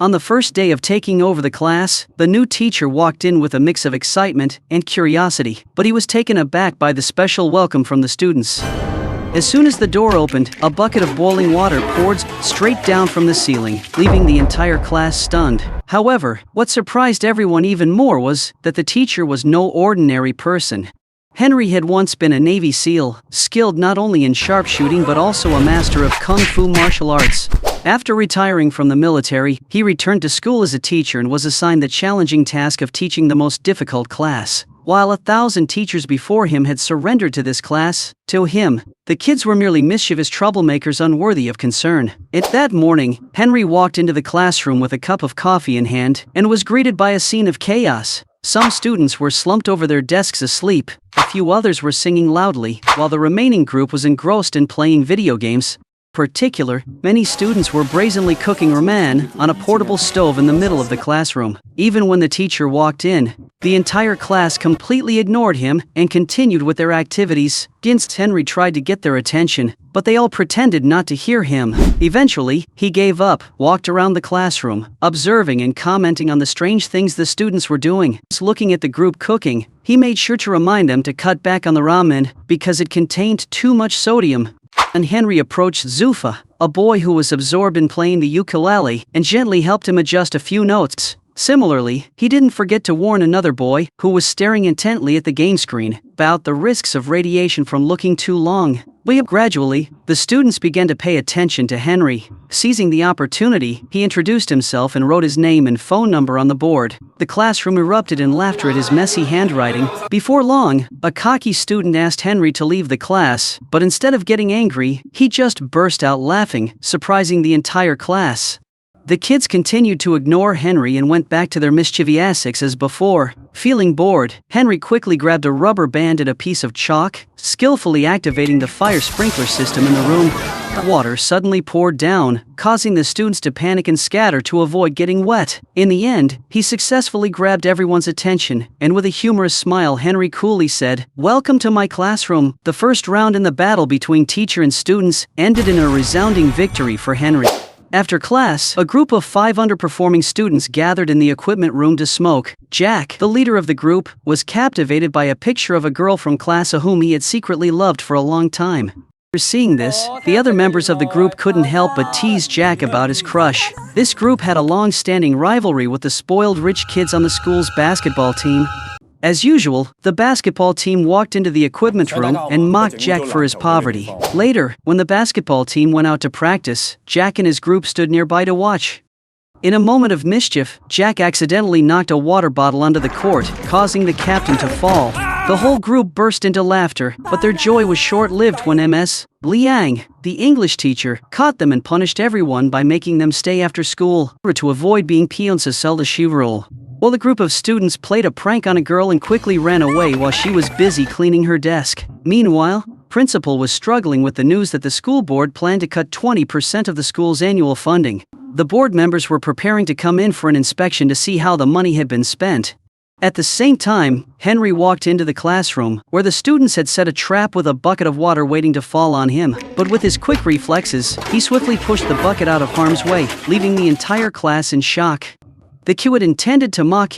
On the first day of taking over the class, the new teacher walked in with a mix of excitement and curiosity, but he was taken aback by the special welcome from the students. As soon as the door opened, a bucket of boiling water poured straight down from the ceiling, leaving the entire class stunned. However, what surprised everyone even more was that the teacher was no ordinary person. Henry had once been a Navy SEAL, skilled not only in sharpshooting but also a master of Kungfu martial arts. After retiring from the military, he returned to school as a teacher and was assigned the challenging task of teaching the most difficult class. While 1,000 teachers before him had surrendered to this class, to him, the kids were merely mischievous troublemakers unworthy of concern. That morning, Henry walked into the classroom with a cup of coffee in hand and was greeted by a scene of chaos. Some students were slumped over their desks asleep, a few others were singing loudly, while the remaining group was engrossed in playing video games. In particular, many students were brazenly cooking ramen on a portable stove in the middle of the classroom. Even when the teacher walked in, the entire class completely ignored him and continued with their activities. Henry tried to get their attention, but they all pretended not to hear him. Eventually, he gave up, walked around the classroom, observing and commenting on the strange things the students were doing. Looking at the group cooking, he made sure to remind them to cut back on the ramen because it contained too much sodium. And Henry approached Zufa, a boy who was absorbed in playing the ukulele, and gently helped him adjust a few notes. Similarly, he didn't forget to warn another boy, who was staring intently at the game screen, about the risks of radiation from looking too long. Gradually, the students began to pay attention to Henry. Seizing the opportunity, he introduced himself and wrote his name and phone number on the board. The classroom erupted in laughter at his messy handwriting. Before long, a cocky student asked Henry to leave the class, but instead of getting angry, he just burst out laughing, surprising the entire class. The kids continued to ignore Henry and went back to their mischievous acts as before. Feeling bored, Henry quickly grabbed a rubber band and a piece of chalk, skillfully activating the fire sprinkler system in the room. Water suddenly poured down, causing the students to panic and scatter to avoid getting wet. In the end, he successfully grabbed everyone's attention, and with a humorous smile, Henry coolly said, "Welcome to my classroom." The first round in the battle between teacher and students ended in a resounding victory for Henry. After class, a group of 5 underperforming students gathered in the equipment room to smoke. Jack, the leader of the group, was captivated by a picture of a girl from class whom he had secretly loved for a long time. After seeing this, the other members of the group couldn't help but tease Jack about his crush. This group had a long-standing rivalry with the spoiled rich kids on the school's basketball team. As usual, the basketball team walked into the equipment room and mocked Jack for his poverty. Later, when the basketball team went out to practice, Jack and his group stood nearby to watch. In a moment of mischief, Jack accidentally knocked a water bottle onto the court, causing the captain to fall. The whole group burst into laughter, but their joy was short-lived when Ms. Liang, the English teacher, caught them and punished everyone by making them stay after school to avoid being peons to sell the shoe rule. While the group of students played a prank on a girl and quickly ran away while she was busy cleaning her desk. Meanwhile, principal was struggling with the news that the school board planned to cut 20% of the school's annual funding. The board members were preparing to come in for an inspection to see how the money had been spent. At the same time, Henry walked into the classroom, where the students had set a trap with a bucket of water waiting to fall on him. But with his quick reflexes, he swiftly pushed the bucket out of harm's way, leaving the entire class in shock. The kids who had intended to mock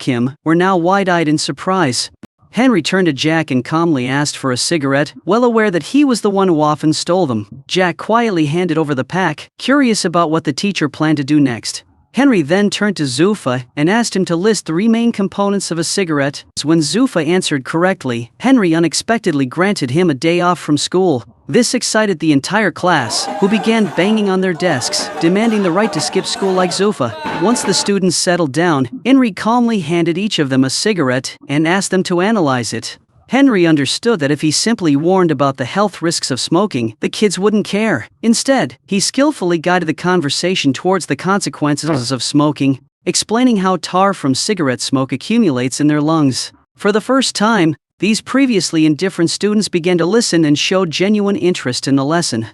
him were now wide-eyed in surprise. Henry turned to Jack and calmly asked for a cigarette, well aware that he was the one who often stole them. Jack quietly handed over the pack, curious about what the teacher planned to do next. Henry then turned to Zufa and asked him to list 3 main components of a cigarette. When Zufa answered correctly, Henry unexpectedly granted him a day off from school. This excited the entire class, who began banging on their desks, demanding the right to skip school like Zufa. Once the students settled down, Henry calmly handed each of them a cigarette and asked them to analyze it. Henry understood that if he simply warned about the health risks of smoking, the kids wouldn't care. Instead, he skillfully guided the conversation towards the consequences of smoking, explaining how tar from cigarette smoke accumulates in their lungs. For the first time, these previously indifferent students began to listen and showed genuine interest in the lesson.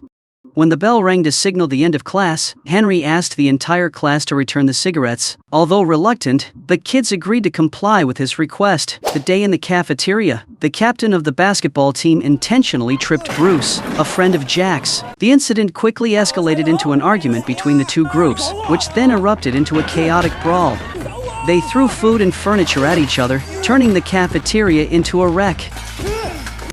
When the bell rang to signal the end of class, Henry asked the entire class to return the cigarettes. Although reluctant, the kids agreed to comply with his request. The day in the cafeteria, the captain of the basketball team intentionally tripped Bruce, a friend of Jack's. The incident quickly escalated into an argument between the two groups, which then erupted into a chaotic brawl. They threw food and furniture at each other, turning the cafeteria into a wreck.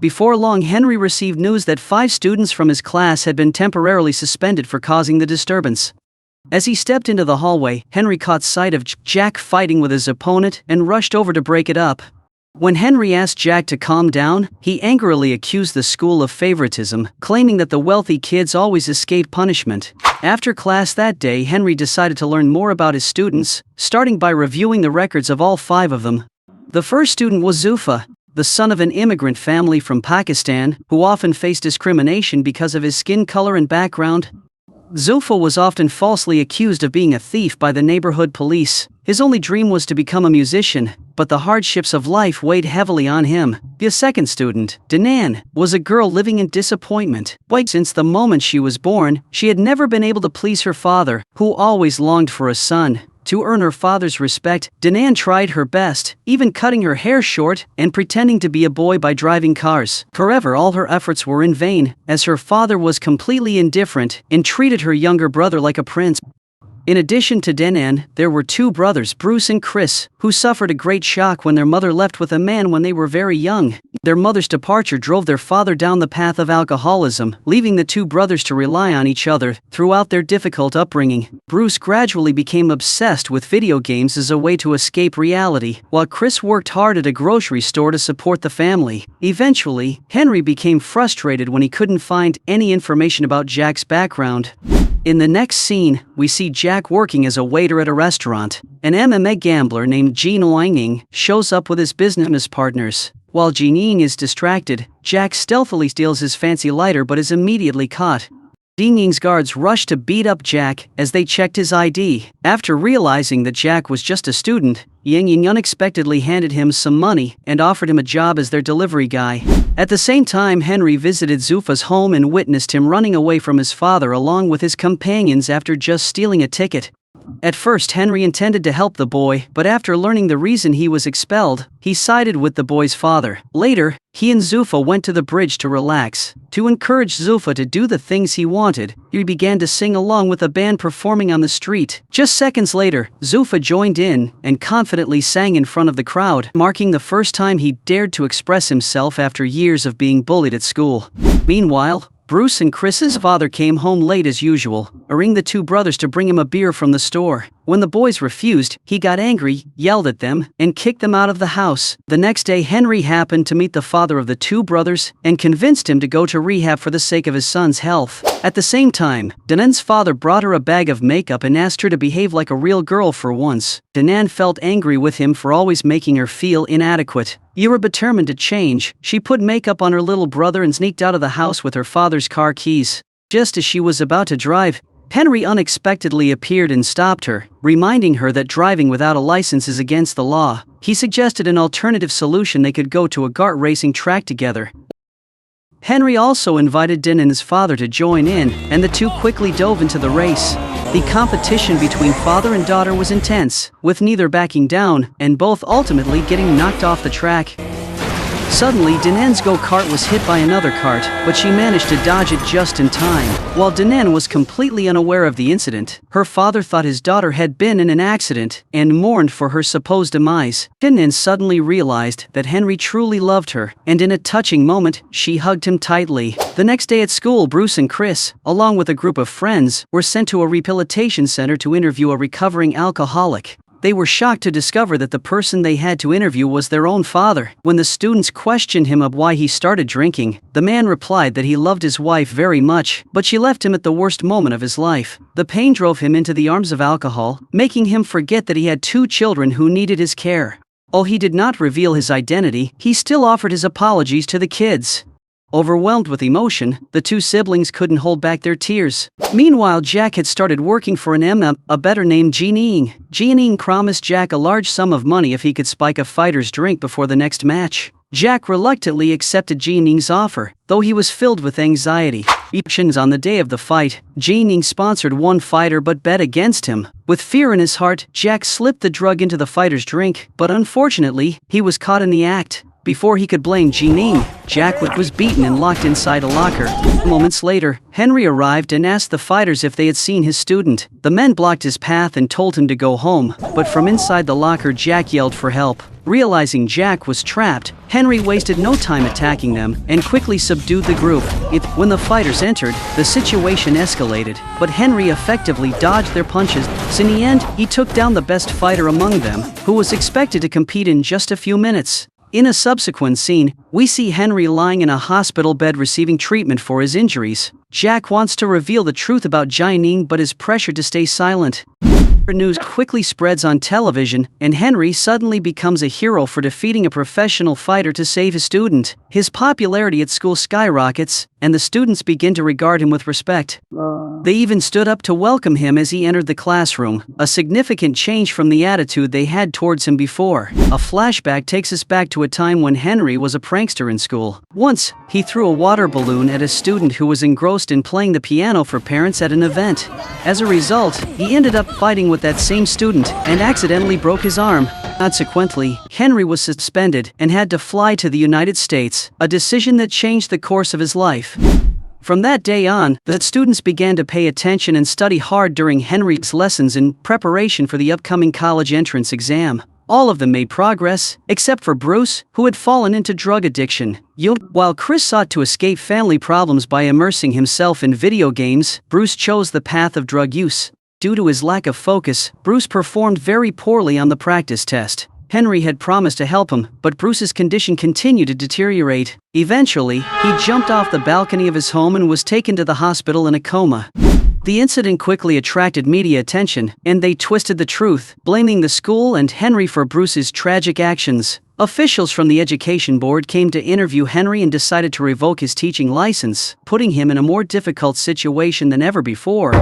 Before long, Henry received news that 5 students from his class had been temporarily suspended for causing the disturbance. As he stepped into the hallway, Henry caught sight of Jack fighting with his opponent and rushed over to break it up. When Henry asked Jack to calm down, he angrily accused the school of favoritism, claiming that the wealthy kids always escape punishment. After class that day, Henry decided to learn more about his students, starting by reviewing the records of all 5 of them. The first student was Zufa, the son of an immigrant family from Pakistan, who often faced discrimination because of his skin color and background. Zufa was often falsely accused of being a thief by the neighborhood police. His only dream was to become a musician, but the hardships of life weighed heavily on him. The second student, Danan, was a girl living in disappointment. Since the moment she was born, she had never been able to please her father, who always longed for a son. To earn her father's respect, Danan tried her best, even cutting her hair short and pretending to be a boy by driving cars. However, all her efforts were in vain, as her father was completely indifferent and treated her younger brother like a prince. In addition to Danan, there were 2 brothers, Bruce and Chris, who suffered a great shock when their mother left with a man when they were very young. Their mother's departure drove their father down the path of alcoholism, leaving the 2 brothers to rely on each other throughout their difficult upbringing. Bruce gradually became obsessed with video games as a way to escape reality, while Chris worked hard at a grocery store to support the family. Eventually, Henry became frustrated when he couldn't find any information about Jack's background. In the next scene, we see Jack working as a waiter at a restaurant. An MMA gambler named Jin Oinging shows up with his business partners. While Jin Ying is distracted, Jack stealthily steals his fancy lighter but is immediately caught. Jin Ying's guards rush to beat up Jack as they checked his ID. After realizing that Jack was just a student, Ying Ying unexpectedly handed him some money and offered him a job as their delivery guy. At the same time, Henry visited Zufa's home and witnessed him running away from his father along with his companions after just stealing a ticket. At first, Henry intended to help the boy, but after learning the reason he was expelled, he sided with the boy's father. Later, he and Zufa went to the bridge to relax. To encourage Zufa to do the things he wanted, he began to sing along with a band performing on the street. Just seconds later, Zufa joined in and confidently sang in front of the crowd, marking the first time he dared to express himself after years of being bullied at school. Meanwhile, Bruce and Chris's father came home late as usual, urging the 2 brothers to bring him a beer from the store. When the boys refused, he got angry, yelled at them, and kicked them out of the house. The next day, Henry happened to meet the father of the 2 brothers and convinced him to go to rehab for the sake of his son's health. At the same time, Danan's father brought her a bag of makeup and asked her to behave like a real girl for once. Danan felt angry with him for always making her feel inadequate. Determined to change, she put makeup on her little brother and sneaked out of the house with her father's car keys. Just as she was about to drive, Henry unexpectedly appeared and stopped her, reminding her that driving without a license is against the law. He suggested an alternative solution: they could go to a kart racing track together. Henry also invited Din and his father to join in, and the 2 quickly dove into the race. The competition between father and daughter was intense, with neither backing down, and both ultimately getting knocked off the track. Suddenly, Danan's go-kart was hit by another cart, but she managed to dodge it just in time. While Danan was completely unaware of the incident, her father thought his daughter had been in an accident and mourned for her supposed demise. Danan suddenly realized that Henry truly loved her, and in a touching moment, she hugged him tightly. The next day at school, Bruce and Chris, along with a group of friends, were sent to a rehabilitation center to interview a recovering alcoholic. They were shocked to discover that the person they had to interview was their own father. When the students questioned him of why he started drinking, the man replied that he loved his wife very much, but she left him at the worst moment of his life. The pain drove him into the arms of alcohol, making him forget that he had 2 children who needed his care. Although he did not reveal his identity, he still offered his apologies to the kids. Overwhelmed with emotion, the 2 siblings couldn't hold back their tears. Meanwhile, Jack had started working for a better named Jin Ying. Jin Ying promised Jack a large sum of money if he could spike a fighter's drink before the next match. Jack reluctantly accepted Jianing's offer, though he was filled with anxiety. On the day of the fight, Jianing sponsored one fighter but bet against him. With fear in his heart, Jack slipped the drug into the fighter's drink, but unfortunately, he was caught in the act. Before he could blame Jianing, Jack was beaten and locked inside a locker. Moments later, Henry arrived and asked the fighters if they had seen his student. The men blocked his path and told him to go home, but from inside the locker Jack yelled for help. Realizing Jack was trapped, Henry wasted no time attacking them and quickly subdued the group. When the fighters entered, the situation escalated, but Henry effectively dodged their punches. In the end, he took down the best fighter among them, who was expected to compete in just a few minutes. In a subsequent scene, we see Henry lying in a hospital bed receiving treatment for his injuries. Jack wants to reveal the truth about Jianing but is pressured to stay silent. News quickly spreads on television, and Henry suddenly becomes a hero for defeating a professional fighter to save his student. His popularity at school skyrockets, and the students begin to regard him with respect. They even stood up to welcome him as he entered the classroom, a significant change from the attitude they had towards him before. A flashback takes us back to a time when Henry was a prankster in school. Once, he threw a water balloon at a student who was engrossed in playing the piano for parents at an event. As a result, he ended up fighting with that same student and accidentally broke his arm. Consequently, Henry was suspended and had to fly to the United States, a decision that changed the course of his life. From that day on, the students began to pay attention and study hard during Henry's lessons in preparation for the upcoming college entrance exam. All of them made progress, except for Bruce, who had fallen into drug addiction. While Chris sought to escape family problems by immersing himself in video games, Bruce chose the path of drug use. Due to his lack of focus, Bruce performed very poorly on the practice test. Henry had promised to help him, but Bruce's condition continued to deteriorate. Eventually, he jumped off the balcony of his home and was taken to the hospital in a coma. The incident quickly attracted media attention, and they twisted the truth, blaming the school and Henry for Bruce's tragic actions. Officials from the education board came to interview Henry and decided to revoke his teaching license, putting him in a more difficult situation than ever before.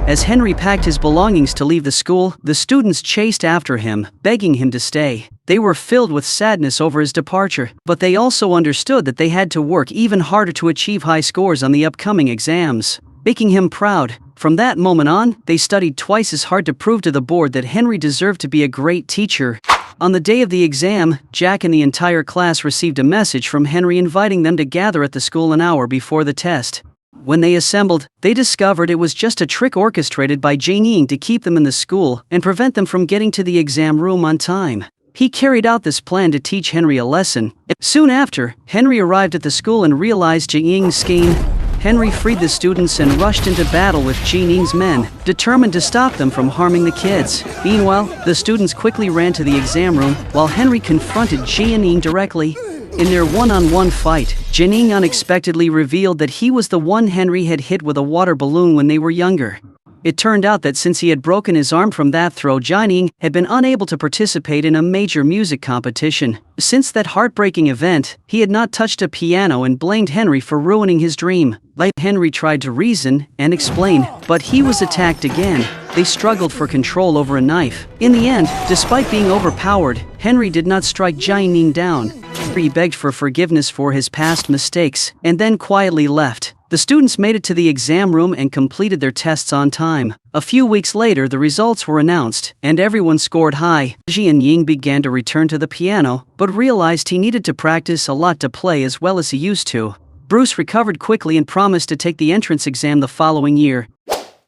As Henry packed his belongings to leave the school, the students chased after him, begging him to stay. They were filled with sadness over his departure, but they also understood that they had to work even harder to achieve high scores on the upcoming exams. Making him proud, from that moment on, they studied twice as hard to prove to the board that Henry deserved to be a great teacher. On the day of the exam, Jack and the entire class received a message from Henry inviting them to gather at the school an hour before the test. When they assembled, they discovered it was just a trick orchestrated by Jianing to keep them in the school and prevent them from getting to the exam room on time. He carried out this plan to teach Henry a lesson. Soon after, Henry arrived at the school and realized Jianing's scheme. Henry freed the students and rushed into battle with Jianing's men, determined to stop them from harming the kids. Meanwhile, the students quickly ran to the exam room, while Henry confronted Jianing directly. In their one-on-one fight, Jianing unexpectedly revealed that he was the one Henry had hit with a water balloon when they were younger. It turned out that since he had broken his arm from that throw, Jianing had been unable to participate in a major music competition. Since that heartbreaking event, he had not touched a piano and blamed Henry for ruining his dream. Henry tried to reason and explain, but he was attacked again. They struggled for control over a knife. In the end, despite being overpowered, Henry did not strike Jianing down. He begged for forgiveness for his past mistakes, and then quietly left. The students made it to the exam room and completed their tests on time. A few weeks later, the results were announced, and everyone scored high. Jianing began to return to the piano, but realized he needed to practice a lot to play as well as he used to. Bruce recovered quickly and promised to take the entrance exam the following year.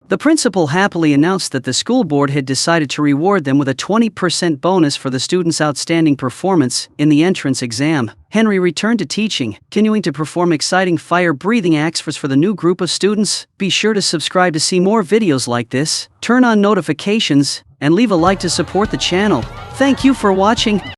The principal happily announced that the school board had decided to reward them with a 20% bonus for the students' outstanding performance in the entrance exam. Henry returned to teaching, continuing to perform exciting fire-breathing acts for the new group of students. Be sure to subscribe to see more videos like this, turn on notifications, and leave a like to support the channel. Thank you for watching.